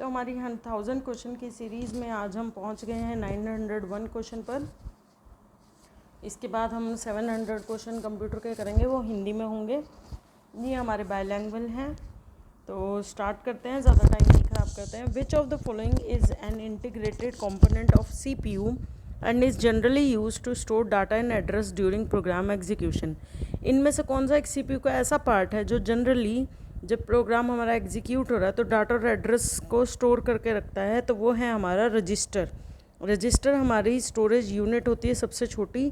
तो हमारी 1000 क्वेश्चन की सीरीज़ में आज हम पहुंच गए हैं 901 क्वेश्चन पर। इसके बाद हम 700 क्वेश्चन कंप्यूटर के करेंगे, वो हिंदी में होंगे। ये हमारे बायलैंग्वेज हैं। तो स्टार्ट करते हैं, ज़्यादा टाइम नहीं ख़राब करते हैं। Which of the following is an integrated component of CPU and is generally use to store data and address during program execution. इनमें से कौन सा एक CPU का ऐसा पार्ट है जो जनरली जब प्रोग्राम हमारा एग्जीक्यूट हो रहा है तो डाटा और एड्रेस को स्टोर करके रखता है? तो वो है हमारा रजिस्टर। रजिस्टर हमारी स्टोरेज यूनिट होती है सबसे छोटी,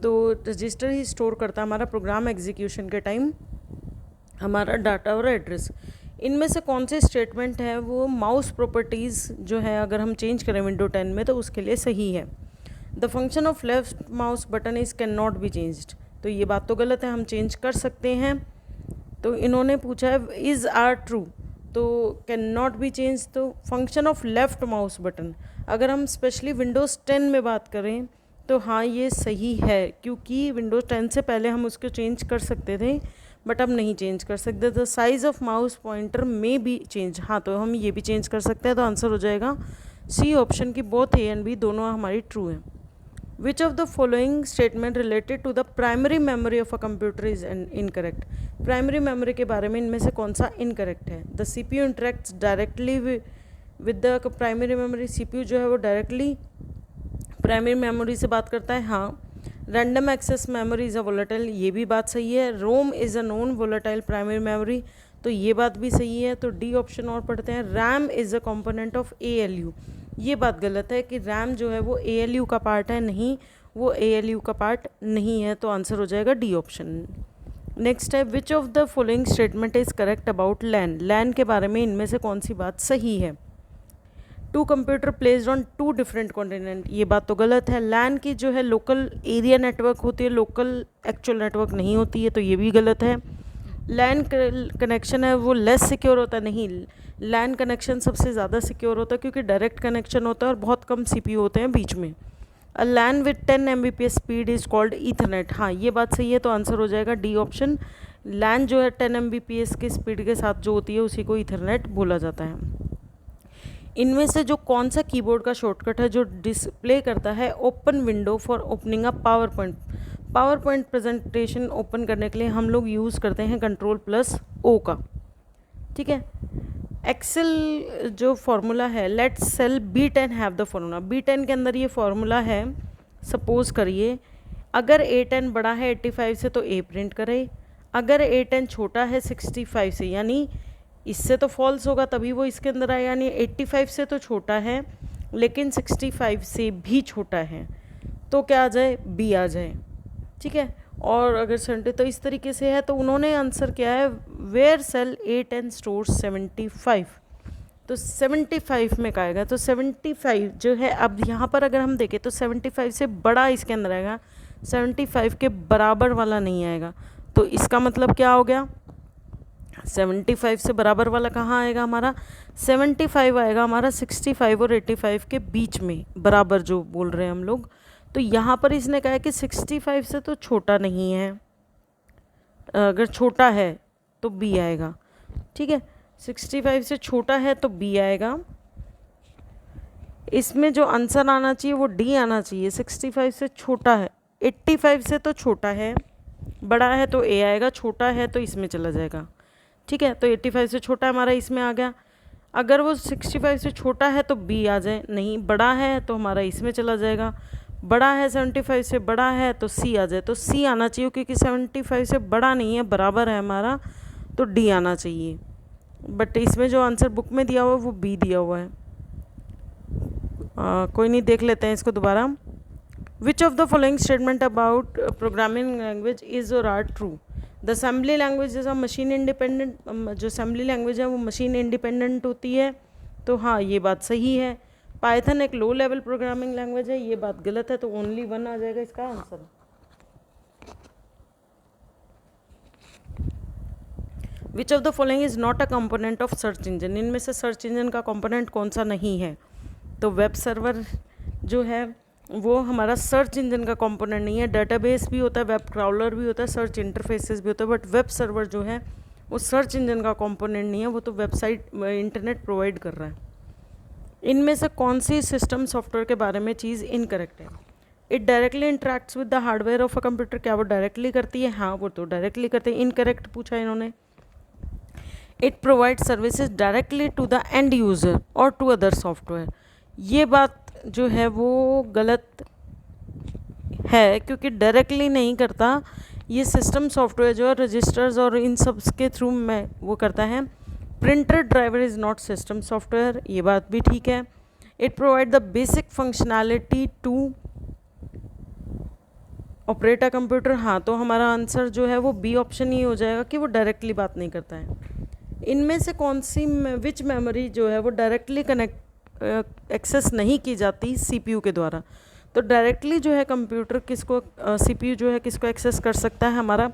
तो रजिस्टर ही स्टोर करता है हमारा प्रोग्राम एग्जीक्यूशन के टाइम हमारा डाटा और एड्रेस। इनमें से कौन से स्टेटमेंट है वो माउस प्रॉपर्टीज़ जो है अगर हम चेंज करें विंडो 10 में तो उसके लिए सही है। The function of left mouse button is can not be changed, तो ये बात तो गलत है, हम चेंज कर सकते हैं। तो इन्होंने पूछा है इज़ आर ट्रू, तो कैन नॉट बी चेंज। तो function of left mouse button अगर हम स्पेशली विंडोज़ 10 में बात करें तो हाँ ये सही है, क्योंकि विंडोज़ 10 से पहले हम उसको चेंज कर सकते थे बट अब नहीं चेंज कर सकते। The size of mouse pointer में बी चेंज, हाँ तो हम ये भी चेंज कर सकते हैं। तो आंसर हो जाएगा सी ऑप्शन की, बोथ ए एंड बी दोनों हमारी ट्रू हैं। Which of the following statement related to the primary memory of a computer is incorrect? Primary memory के बारे में इनमें से कौन सा incorrect है? The CPU interacts directly with the primary memory. CPU जो है वो directly primary memory से बात करता है, हाँ। Random access memory is a volatile, ये भी बात सही है। ROM is a non volatile primary memory, तो ये बात भी सही है। तो डी ऑप्शन और पढ़ते हैं। RAM is a component of ALU, ये बात गलत है कि रैम जो है वो ALU का पार्ट है, नहीं वो ALU का पार्ट नहीं है। तो आंसर हो जाएगा डी ऑप्शन। नेक्स्ट है which of the following statement is correct about LAN. LAN के बारे में इनमें से कौन सी बात सही है? Two computer placed on two different continent, ये बात तो गलत है। लैन की जो है लोकल एरिया नेटवर्क होती है, लोकल एक्चुअल नेटवर्क नहीं होती है, तो ये भी गलत है। लैन कनेक्शन है वो लेस सिक्योर होता है, नहीं लैन कनेक्शन सबसे ज़्यादा सिक्योर होता है क्योंकि डायरेक्ट कनेक्शन होता है और बहुत कम CPU होते हैं बीच में। A LAN with 10 Mbps speed is called Ethernet, हाँ ये बात सही है। तो आंसर हो जाएगा डी ऑप्शन। लैन जो है 10 Mbps की स्पीड के साथ जो होती है उसी को ईथरनेट बोला जाता है। इनमें से जो कौन सा कीबोर्ड का शॉर्टकट है जो डिस्प्ले करता है open window for opening a power point? Power point presentation open करने के लिए हम लोग यूज़ करते हैं Ctrl+O का, ठीक है। एक्सेल जो फार्मूला है, let cell B10 have the formula, B10 के अंदर ये फार्मूला है। सपोज करिए अगर A10 बड़ा है 85 से तो A प्रिंट करे, अगर A10 छोटा है 65 से, यानी इससे तो फॉल्स होगा तभी वो इसके अंदर आए, यानी 85 से तो छोटा है लेकिन 65 से भी छोटा है तो क्या आ जाए? B आ जाए, ठीक है। और अगर 70 तो इस तरीके से है, तो उन्होंने आंसर किया है वेयर सेल A10 स्टोर 75, तो 75 में का आएगा। तो 75 जो है, अब यहाँ पर अगर हम देखें तो 75 से बड़ा इसके अंदर आएगा, 75 के बराबर वाला नहीं आएगा। तो इसका मतलब क्या हो गया? 75 से बराबर वाला कहाँ आएगा हमारा? 75 आएगा हमारा 65 और 85 के बीच में, बराबर जो बोल रहे हैं हम लोग। तो यहाँ पर इसने कहा है कि 65 से तो छोटा नहीं है, अगर छोटा है तो B आएगा, ठीक है। 65 से छोटा है तो B आएगा। इसमें जो आंसर आना चाहिए वो D आना चाहिए। 65 से छोटा है, 85 से तो छोटा है, बड़ा है तो A आएगा, छोटा है तो इसमें चला जाएगा, ठीक है। तो 85 से छोटा हमारा इसमें आ गया। अगर वो 65 से छोटा है तो B आ जाए, नहीं बड़ा है तो हमारा इसमें चला जाएगा, बड़ा है 75 से बड़ा है तो C आ जाए। तो C आना चाहिए क्योंकि 75 से बड़ा नहीं है, बराबर है हमारा, तो D आना चाहिए। बट इसमें जो आंसर बुक में दिया हुआ है वो B दिया हुआ है। कोई नहीं, देख लेते हैं इसको दोबारा। Which of the following statement about programming language is or are true? The assembly language जैसा मशीन इंडिपेंडेंट, जो असेंबली लैंग्वेज है वो मशीन इंडिपेंडेंट होती है, तो हाँ ये बात सही है। पाइथन एक लो लेवल प्रोग्रामिंग लैंग्वेज है, ये बात गलत है। तो ओनली 1 आ जाएगा इसका answer. Which of the following is not a component of search engine? इनमें से सर्च इंजन का कंपोनेंट कौन सा नहीं है? तो वेब सर्वर जो है वो हमारा सर्च इंजन का कंपोनेंट नहीं है। डेटाबेस भी होता है, वेब क्राउलर भी होता है, सर्च इंटरफेसेस भी होता है, बट वेब सर्वर जो है वो सर्च इंजन का कंपोनेंट नहीं है, वो तो वेबसाइट इंटरनेट प्रोवाइड कर रहा है। इनमें से कौन सी सिस्टम सॉफ्टवेयर के बारे में चीज़ इनकरेक्ट है? It directly interacts with the hardware of a computer, क्या वो डायरेक्टली करती है? हाँ, वो तो डायरेक्टली करती है। इनकरेक्ट पूछा इन्होंने। It provide services directly to the end user और टू अदर सॉफ्टवेयर, ये बात जो है वो गलत है, क्योंकि डायरेक्टली नहीं करता। ये सिस्टम सॉफ्टवेयर जो है रजिस्टर्स और इन सब के थ्रू में वो करता है। Printer driver is not system software, ये बात भी ठीक है। It provide the basic functionality to operate a computer, हाँ, तो हमारा आंसर जो है वो बी ऑप्शन ही हो जाएगा कि वो डायरेक्टली बात नहीं करता है। इनमें से कौन सी विच मेमोरी जो है वो डायरेक्टली कनेक्ट एक्सेस नहीं की जाती सीपीयू के द्वारा? तो डायरेक्टली जो है कंप्यूटर किसको सीपीयू जो है किसको एक्सेस कर सकता है? हमारा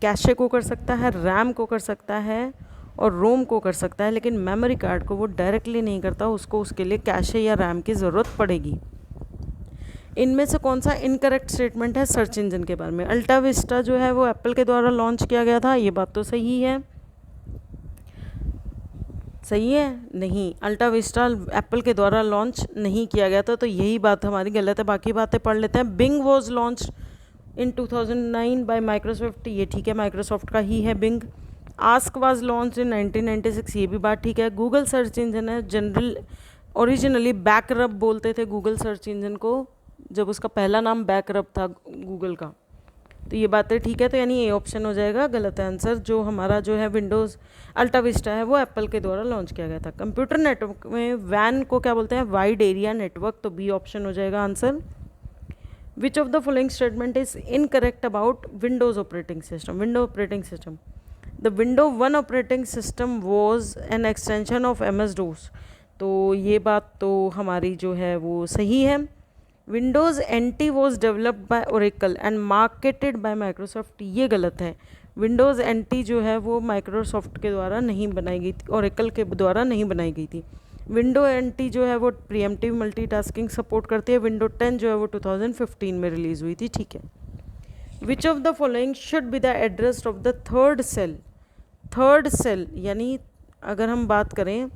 कैशे को कर सकता है, रैम को कर सकता है और रोम को कर सकता है, लेकिन मेमोरी कार्ड को वो डायरेक्टली नहीं करता, उसको उसके लिए कैशे या रैम की ज़रूरत पड़ेगी। इनमें से कौन सा इनकरेक्ट स्टेटमेंट है सर्च इंजन के बारे में? अल्टा विस्टा जो है वो एप्पल के द्वारा लॉन्च किया गया था, ये बात तो सही है। सही है? नहीं, अल्टा विस्टा एप्पल के द्वारा लॉन्च नहीं किया गया था, तो यही बात हमारी गलत है। बाकी बातें पढ़ लेते हैं। Bing was launch in 2009 by Microsoft, ये ठीक है, माइक्रोसॉफ्ट का ही है Bing. Ask was launch in 1996, ये भी बात ठीक है। गूगल सर्च इंजन है जनरल, ओरिजिनली बैकरब बोलते थे गूगल सर्च इंजन को, जब उसका पहला नाम बैकरब था गूगल का, तो ये बातें ठीक है। तो यानी ए ऑप्शन हो जाएगा गलत आंसर। जो हमारा जो है विंडोज़ अल्टा विस्टा है वो एप्पल के द्वारा लॉन्च किया गया था। कंप्यूटर नेटवर्क में वैन को क्या बोलते हैं? वाइड एरिया नेटवर्क, तो बी ऑप्शन हो जाएगा answer. Which of the following statement is incorrect about Windows operating system? Window operating system, the window 1 operating system was an extension of MS DOS, तो ये बात तो हमारी जो है वो सही है। Windows NT was developed by Oracle and marketed bye Microsoft, ये गलत है। विंडोज़ NT जो है वो माइक्रोसॉफ्ट के द्वारा नहीं बनाई गई थी, ओरेकल के द्वारा नहीं बनाई गई थी। विंडो NT जो है वो प्रीएम्प्टिव मल्टीटास्किंग सपोर्ट करती है। विंडो 10 जो है वो 2015 में रिलीज़ हुई थी, ठीक है। Which of the following should be the address of the third cell? Third cell यानी अगर हम बात करें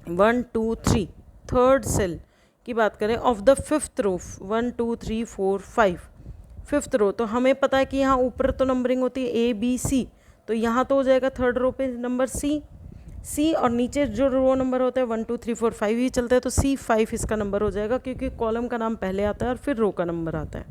1 2 3 थर्ड सेल की बात करें of the fifth row, 1 2 3 4 5 fifth row, तो हमें पता है कि यहाँ ऊपर तो नंबरिंग होती है ABC, तो यहाँ तो हो जाएगा थर्ड रो पे नंबर C और नीचे जो रो नंबर होता है 1 2 3 4 5 ही चलता है, तो C5 इसका नंबर हो जाएगा, क्योंकि कॉलम का नाम पहले आता है और फिर रो का नंबर आता है।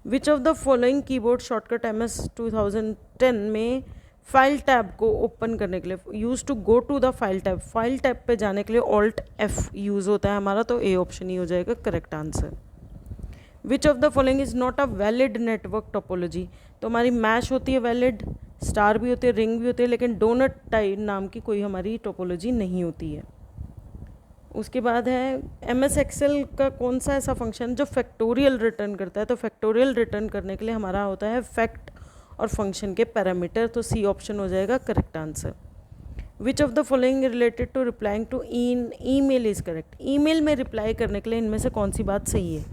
Which of the following keyboard shortcut MS 2010 में फाइल टैब को ओपन करने के लिए use to go to the file tab पे जाने के लिए Alt+F यूज़ होता है हमारा, तो ए ऑप्शन ही हो जाएगा correct answer. Which of the following is not a valid network topology? तो हमारी मैश होती है वैलिड, स्टार भी होती है, रिंग भी होती है, लेकिन डोनट टाइप नाम की कोई हमारी टोपोलॉजी नहीं होती है। उसके बाद है MS Excel का कौन सा ऐसा फंक्शन जो फैक्टोरियल रिटर्न करता है? तो फैक्टोरियल रिटर्न करने के लिए हमारा होता है फैक्ट और फंक्शन के पैरामीटर, तो सी ऑप्शन हो जाएगा correct answer. Which of the following related to replying to email is correct? Email में रिप्लाई करने के लिए इनमें से कौन सी बात सही है?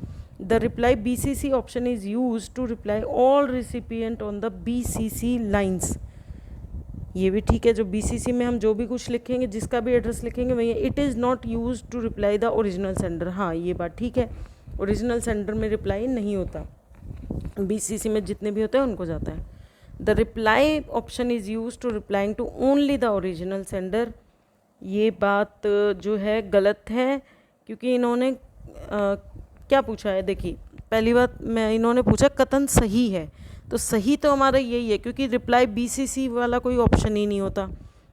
The reply BCC option is use to reply all recipient on the BCC lines, ये भी ठीक है। जो BCC में हम जो भी कुछ लिखेंगे, जिसका भी एड्रेस लिखेंगे वही। It is not use to reply the original sender, हाँ ये बात ठीक है, ओरिजिनल सेंडर में रिप्लाई नहीं होता, BCC में जितने भी होते हैं उनको जाता है। The reply option is use to replying to only the original sender, ये बात जो है गलत है, क्योंकि इन्होंने क्या पूछा है? देखिए पहली बात इन्होंने पूछा कथन सही है, तो सही तो हमारा यही है, क्योंकि रिप्लाई BCC वाला कोई ऑप्शन ही नहीं होता।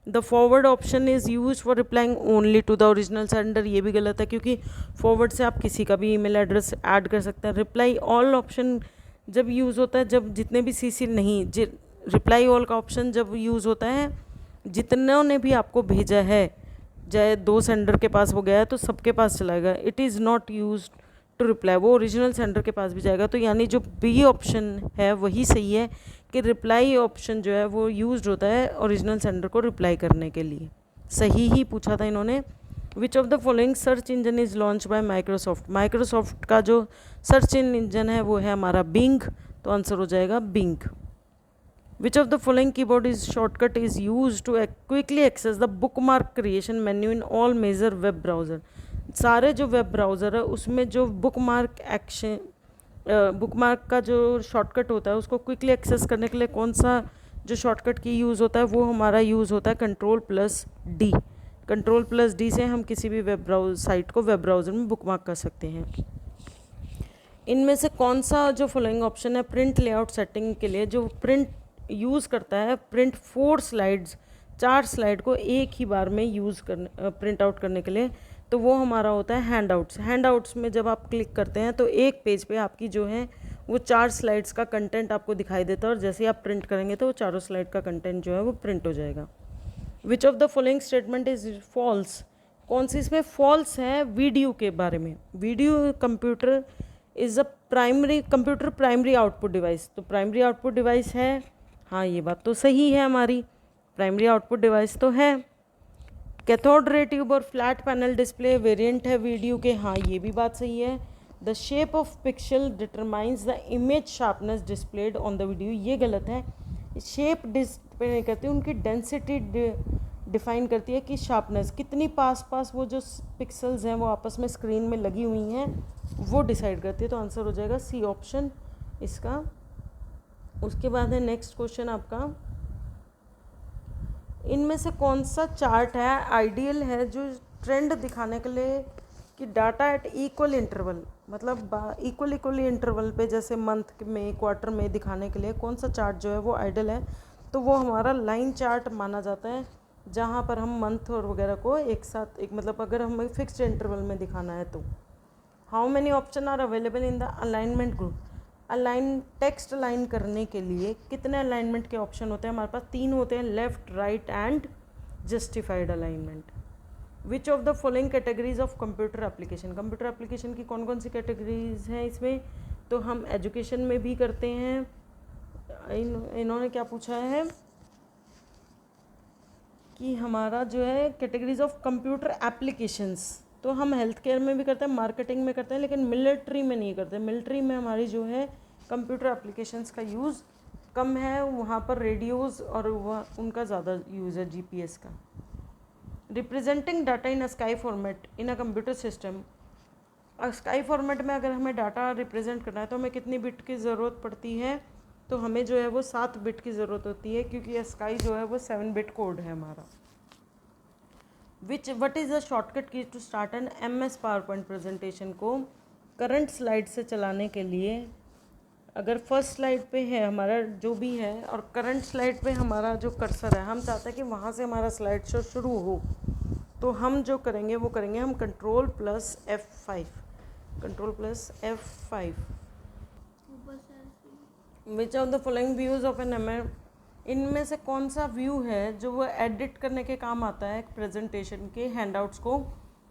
The forward option is use for replying only to the original sender, ये भी गलत है, क्योंकि फॉरवर्ड से आप किसी का भी ईमेल एड्रेस ऐड कर सकते हैं। रिप्लाई ऑल ऑप्शन जब यूज़ होता है जब जितने भी CC नहीं, रिप्लाई ऑल का ऑप्शन जब यूज़ होता है जितनों ने भी आपको भेजा है, चाहे 2 सेंडर के पास वो गया है तो सबके पास चलाएगा। It is not use to reply, वो ओरिजिनल सेंडर के पास भी जाएगा, तो यानी जो B ऑप्शन है वही सही है कि रिप्लाई ऑप्शन जो है वो यूज्ड होता है ओरिजिनल सेंडर को रिप्लाई करने के लिए। सही ही पूछा था इन्होंने। विच of the following search engine is launch by Microsoft? Microsoft का जो सर्च इंजन है वो है हमारा बिंग, तो आंसर हो जाएगा Bing. Which of the following keyboard is shortcut is use to quickly access the bookmark creation menu in all major web browser. सारे जो वेब ब्राउज़र है उसमें जो बुक मार्क का जो शॉर्टकट होता है उसको क्विकली एक्सेस करने के लिए कौन सा जो शॉर्टकट की यूज़ होता है वो हमारा यूज़ होता है Ctrl+D। Ctrl+D से हम किसी भी साइट को वेब ब्राउज़र में बुक मार्क कर सकते हैं। इनमें से कौन सा जो फॉलोइंग ऑप्शन है प्रिंट लेआउट सेटिंग के लिए जो प्रिंट यूज़ करता है, प्रिंट 4 स्लाइड्स 4 स्लाइड को एक ही बार में यूज़ करने प्रिंट आउट करने के लिए, तो वो हमारा होता है हैंडआउट्स। हैंडआउट्स में जब आप क्लिक करते हैं तो एक पेज पे आपकी जो है वो 4 स्लाइड्स का कंटेंट आपको दिखाई देता है और जैसे ही आप प्रिंट करेंगे तो वो चारों स्लाइड का कंटेंट जो है वो प्रिंट हो जाएगा। Which of the following statement is false, कौन सी इसमें फॉल्स है? वीडियो के बारे में, video computer is a computer primary output device, तो प्राइमरी आउटपुट डिवाइस है, हाँ ये बात तो सही है, हमारी प्राइमरी आउटपुट डिवाइस तो है। कैथोड रे ट्यूब और फ्लैट पैनल डिस्प्ले वेरिएंट है वीडियो के, हाँ ये भी बात सही है। The shape of pixel determines the image sharpness displayed on the video, ये गलत है। शेप डिस्प्ले नहीं करती, उनकी डेंसिटी डिफाइन करती है कि शार्पनेस कितनी पास वो जो पिक्सल्स हैं वो आपस में स्क्रीन में लगी हुई हैं वो डिसाइड करती है, तो आंसर हो जाएगा सी ऑप्शन इसका। उसके बाद है नेक्स्ट क्वेश्चन आपका, इनमें से कौन सा चार्ट है आइडियल है जो ट्रेंड दिखाने के लिए कि डाटा एट इक्वल इंटरवल, मतलब इक्वल इंटरवल पे जैसे मंथ में क्वार्टर में दिखाने के लिए कौन सा चार्ट जो है वो आइडियल है, तो वो हमारा लाइन चार्ट माना जाता है, जहाँ पर हम मंथ और वगैरह को एक साथ मतलब अगर हमें फिक्स्ड इंटरवल में दिखाना है तो। How many option are available in the alignment group, text align करने के लिए कितने अलाइनमेंट के ऑप्शन होते हैं? हमारे पास 3 होते हैं, left, right and justified alignment. Which of the following categories of computer application, computer application की कौन कौन सी कैटेगरीज हैं इसमें? तो हम एजुकेशन में भी करते हैं, इन्होंने क्या पूछा है कि हमारा जो है कैटेगरीज ऑफ कंप्यूटर एप्लीकेशंस, तो हम हेल्थ केयर में भी करते हैं, मार्केटिंग में करते हैं, लेकिन मिलिट्री में नहीं करते। मिलिट्री में हमारी जो है कंप्यूटर एप्लीकेशंस का यूज़ कम है, वहाँ पर रेडियोज़ और उनका ज़्यादा यूज़ है, जीपीएस का। Representing data in a sky format in a computer system, sky format में अगर हमें डाटा रिप्रेजेंट करना है तो हमें कितनी बिट की ज़रूरत पड़ती है? तो हमें जो है वो 7 बिट की ज़रूरत होती है, क्योंकि स्काई जो है वो 7 बिट कोड है हमारा। What is the shortcut key to start an MS PowerPoint presentation को करंट स्लाइड से चलाने के लिए? अगर फर्स्ट स्लाइड पे है हमारा जो भी है और करंट स्लाइड पे हमारा जो कर्सर है, हम चाहते हैं कि वहाँ से हमारा स्लाइड शो शुरू हो, तो हम जो करेंगे वो करेंगे हम Ctrl+F5। Which of the following views of an MS, इनमें से कौन सा व्यू है जो वो एडिट करने के काम आता है प्रेजेंटेशन के हैंडआउट्स को,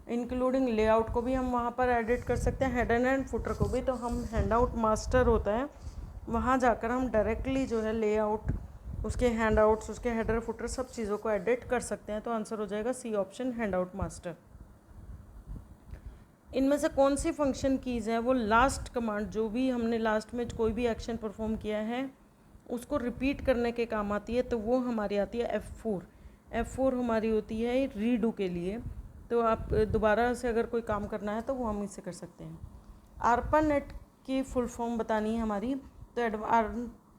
इंक्लूडिंग लेआउट को भी हम वहाँ पर एडिट कर सकते हैं, हेडर एंड फुटर को भी। तो हम हैंडआउट मास्टर होता है, वहाँ जाकर हम डायरेक्टली जो है लेआउट, उसके हैंडआउट्स, उसके हेडर फुटर सब चीज़ों को एडिट कर सकते हैं, तो आंसर हो जाएगा सी ऑप्शन, हैंडआउट मास्टर। इनमें से कौन सी फंक्शन कीज़ है वो लास्ट कमांड, जो भी हमने लास्ट में कोई भी एक्शन परफॉर्म किया है उसको रिपीट करने के काम आती है, तो वो हमारी आती है F4 हमारी होती है रीडू के लिए, तो आप दोबारा से अगर कोई काम करना है तो वो हम इससे कर सकते हैं। ARPANET की फुल फॉर्म बतानी है हमारी, तो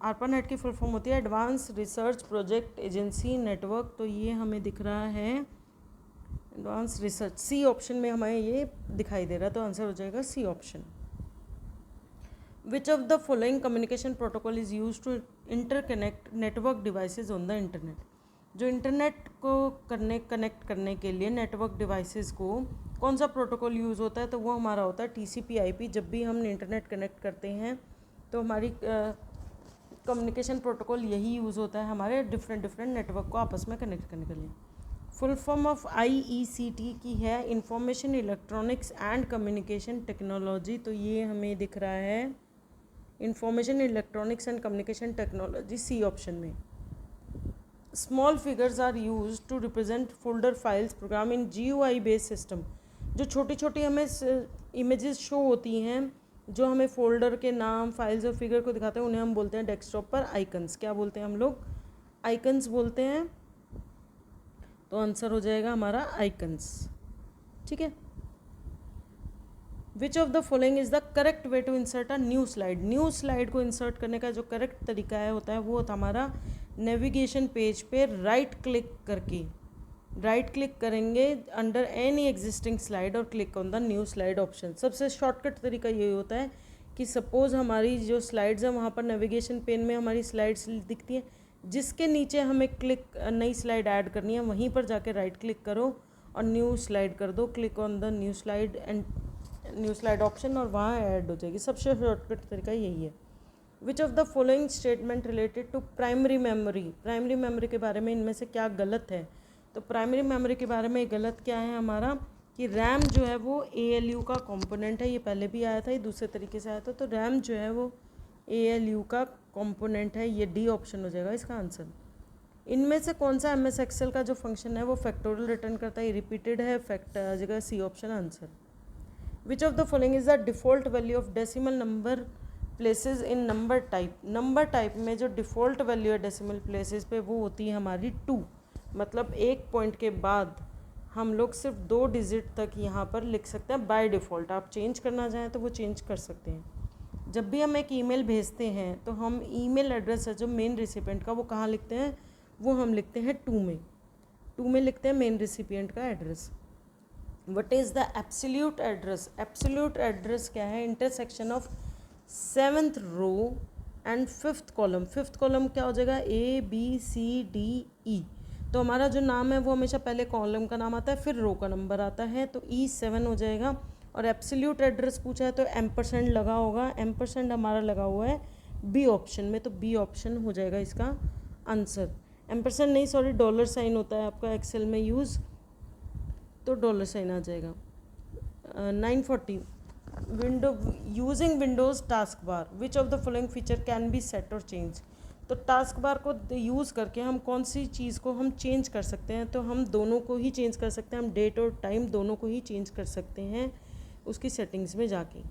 ARPANET की फुल फॉर्म होती है advance research project agency network, तो ये हमें दिख रहा है एडवांस रिसर्च, सी ऑप्शन में हमें ये दिखाई दे रहा है, तो आंसर हो जाएगा C option. Which of the following communication protocol is use to interconnect network devices on the internet, जो इंटरनेट को कनेक्ट करने के लिए नेटवर्क डिवाइसेस को कौन सा प्रोटोकॉल यूज़ होता है? तो वो हमारा होता है TCP/IP। जब भी हम इंटरनेट कनेक्ट करते हैं तो हमारी कम्युनिकेशन प्रोटोकॉल यही यूज़ होता है हमारे डिफरेंट नेटवर्क को आपस में कनेक्ट करने के लिए। फुल फॉर्म ऑफ IECT की है information electronics and communication technology, तो ये हमें दिख रहा है information electronics and communication technology, C option में। Small figures are use to represent folder files program in GUI based system, जो छोटी छोटी हमें इमेजेस शो होती हैं जो हमें फोल्डर के नाम, फाइल्स और फिगर को दिखाते हैं उन्हें हम बोलते हैं डेस्कटॉप पर आइकन्स। क्या बोलते हैं हम लोग? आइकन्स बोलते हैं। तो आंसर हो जाएगा हमारा आइकन्स। ठीक है। Which of the following is the correct way to insert a new slide? New slide को इंसर्ट करने का जो करेक्ट तरीका है होता है वो होता है हमारा नेविगेशन पेज पे राइट क्लिक करके, राइट क्लिक करेंगे अंडर एनी एग्जिस्टिंग स्लाइड और click on the new slide option. सबसे शॉर्टकट तरीका ये होता है कि सपोज़ हमारी जो स्लाइड्स हैं वहाँ पर नेविगेशन पेन में हमारी स्लाइड्स दिखती हैं, जिसके नीचे हमें क्लिक नई स्लाइड ऐड करनी है वहीं पर जाके राइट क्लिक करो और न्यू स्लाइड कर दो, click on the new slide and new slide option, और वहाँ ऐड हो जाएगी। सबसे शॉर्टकट तरीका यही है। Which of the following statement related to primary memory? Primary memory के बारे में इनमें से क्या गलत है? तो प्राइमरी मेमोरी के बारे में गलत क्या है हमारा कि रैम जो है वो ALU का कंपोनेंट है। ये पहले भी आया था, ये दूसरे तरीके से आया था। तो रैम जो है वो ALU का कंपोनेंट है। ये डी ऑप्शन हो जाएगा इसका आंसर। इनमें से कौन सा MS एक्सेल का जो फंक्शन है वो फैक्टोरियल रिटर्न करता है? रिपीटेड है, फैक्ट आ जाएगा C option answer. Which of the following is the default value of decimal number places in number type? Number type में जो डिफ़ॉल्ट वैल्यू है डेसिमल प्लेसेस पे वो होती है हमारी 2। मतलब एक पॉइंट के बाद हम लोग सिर्फ 2 डिजिट तक यहाँ पर लिख सकते हैं बाय डिफ़ॉल्ट। आप चेंज करना चाहें तो वो चेंज कर सकते हैं। जब भी हम एक ईमेल भेजते हैं तो हम ईमेल एड्रेस है जो मेन रिसिपिएंट का वो कहाँ लिखते हैं? वो हम लिखते हैं 2 में। 2 में लिखते हैं मेन रिसिपिएंट का एड्रेस। What is the absolute address? Absolute address क्या है? Intersection of 7th row and 5th column. 5th column क्या हो जाएगा? ABCDE। तो हमारा जो नाम है वो हमेशा पहले कॉलम का नाम आता है फिर रो का नंबर आता है, तो E7 हो जाएगा। और एब्सोल्यूट एड्रेस पूछा है तो एम्परसेंड लगा होगा। एम्परसेंड हमारा लगा हुआ है बी ऑप्शन में, तो बी ऑप्शन हो जाएगा इसका आंसर। एम्परसेंड नहीं, सॉरी, डॉलर साइन होता है आपका एक्सेल में यूज़, तो डॉलर साइन आ जाएगा। 940 window using Windows task bar, which of the following feature can be set और चेंज? तो टास्क बार को यूज़ करके हम कौन सी चीज़ को हम चेंज कर सकते हैं? तो हम दोनों को ही चेंज कर सकते हैं। हम डेट और टाइम दोनों को ही चेंज कर सकते हैं उसकी सेटिंग्स में जाके।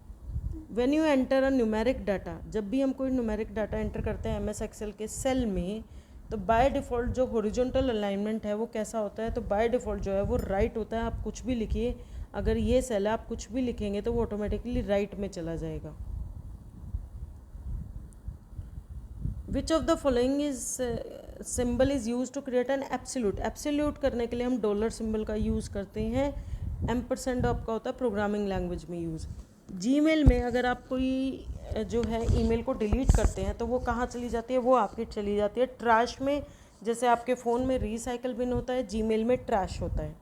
When you enter a numeric data, जब भी हम कोई न्यूमेरिक डाटा एंटर करते हैं MS एक्सेल के सेल में, तो बाय डिफ़ॉल्ट जो हॉरिजॉन्टल अलाइनमेंट है वो कैसा होता है? तो बाय डिफ़ॉल्ट जो है वो राइट होता है। आप कुछ भी लिखिए, अगर ये सेल है आप कुछ भी लिखेंगे तो वो ऑटोमेटिकली राइट में चला जाएगा। Which of the following is symbol is use to create an absolute? Absolute करने के लिए हम डॉलर सिंबल का यूज़ करते हैं। एम्परसेंड आपका होता है प्रोग्रामिंग लैंग्वेज में यूज़। जीमेल में अगर आप कोई जो है ईमेल को डिलीट करते हैं तो वो कहाँ चली जाती है? वो आपकी चली जाती है ट्रैश में। जैसे आपके फ़ोन में रिसाइकल बिन होता है, जीमेल में ट्रैश होता है।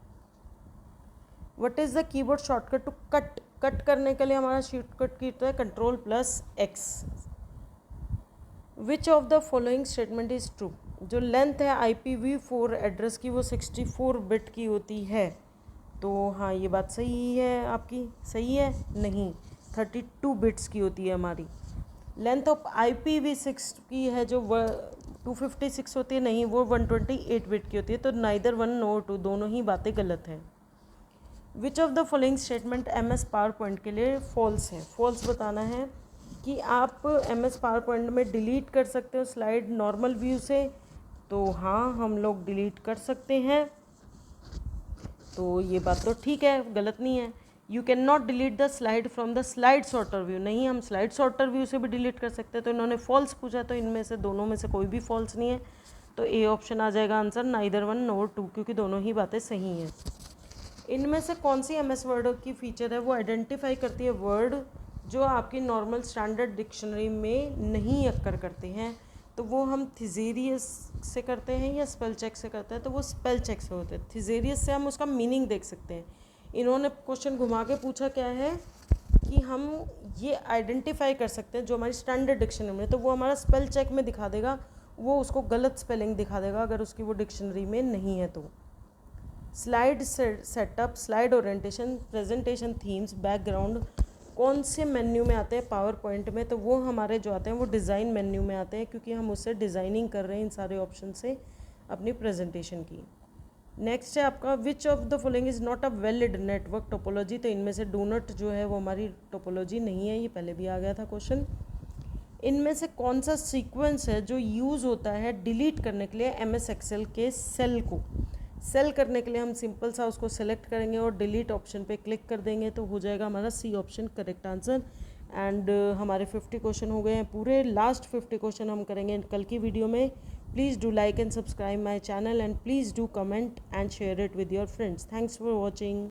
What is the keyboard shortcut to cut? Cut करने के लिए हमारा शॉर्टकट की होता है Ctrl+X। Which of the following statement is true? जो लेंथ है IPv4 एड्रेस की वो 64 बिट की होती है। तो हाँ, ये बात सही है आपकी। सही है? नहीं, 32 बिट्स की होती है हमारी। लेंथ ऑफ IPv6 की है जो 256 होती है, नहीं, वो 128 बिट की होती है। तो नाइदर 1 नॉर 2, दोनों ही बातें गलत हैं। Which of the following statement MS power point के लिए फॉल्स है? फॉल्स बताना है कि आप MS पावर पॉइंट में डिलीट कर सकते हो स्लाइड नॉर्मल व्यू से। तो हाँ, हम लोग डिलीट कर सकते हैं, तो ये बात तो ठीक है, गलत नहीं है। You can not delete the slide from the slide sorter view, नहीं, हम स्लाइड सॉर्टर व्यू से भी डिलीट कर सकते हैं। तो इन्होंने फॉल्स पूछा, तो इनमें से दोनों में से कोई भी फॉल्स नहीं है, तो ए ऑप्शन आ जाएगा आंसर, नाइदर 1 नॉर 2, क्योंकि दोनों ही बातें सही हैं। इनमें से कौन सी MS वर्ड की फीचर है? वो आइडेंटिफाई करती है वर्ड जो आपकी नॉर्मल स्टैंडर्ड डिक्शनरी में नहीं अक्कर करते हैं। तो वो हम थिजेरियस से करते हैं या स्पेल चेक से करते हैं? तो वो स्पेल चेक से होते हैं। थिजेरियस से हम उसका मीनिंग देख सकते हैं। इन्होंने क्वेश्चन घुमा के पूछा क्या है कि हम ये आइडेंटिफाई कर सकते हैं जो हमारी स्टैंडर्ड डिक्शनरी में, तो वो हमारा स्पेल चेक में दिखा देगा, वो उसको गलत स्पेलिंग दिखा देगा अगर उसकी वो डिक्शनरी में नहीं है। तो slide setup, slide orientation, presentation themes, background कौन से मेन्यू में आते हैं पावर पॉइंट में? तो वो हमारे जो आते हैं वो डिज़ाइन मेन्यू में आते हैं, क्योंकि हम उससे डिज़ाइनिंग कर रहे हैं इन सारे ऑप्शन से अपनी प्रेजेंटेशन की। नेक्स्ट है आपका विच of the following is not a valid network topology. तो इनमें से डू नॉट जो है वो हमारी टोपोलॉजी नहीं है, ये पहले भी आ गया था क्वेश्चन। इनमें से कौन सा सीक्वेंस है जो यूज़ होता है डिलीट करने के लिए MS एक्सेल के सेल को। सेल करने के लिए हम सिंपल सा उसको सेलेक्ट करेंगे और डिलीट ऑप्शन पे क्लिक कर देंगे तो हो जाएगा हमारा C option correct answer. And हमारे 50 क्वेश्चन हो गए हैं पूरे। लास्ट 50 क्वेश्चन हम करेंगे कल की वीडियो में। Please do like and subscribe my channel and please do comment and share it with your friends. Thanks for watching.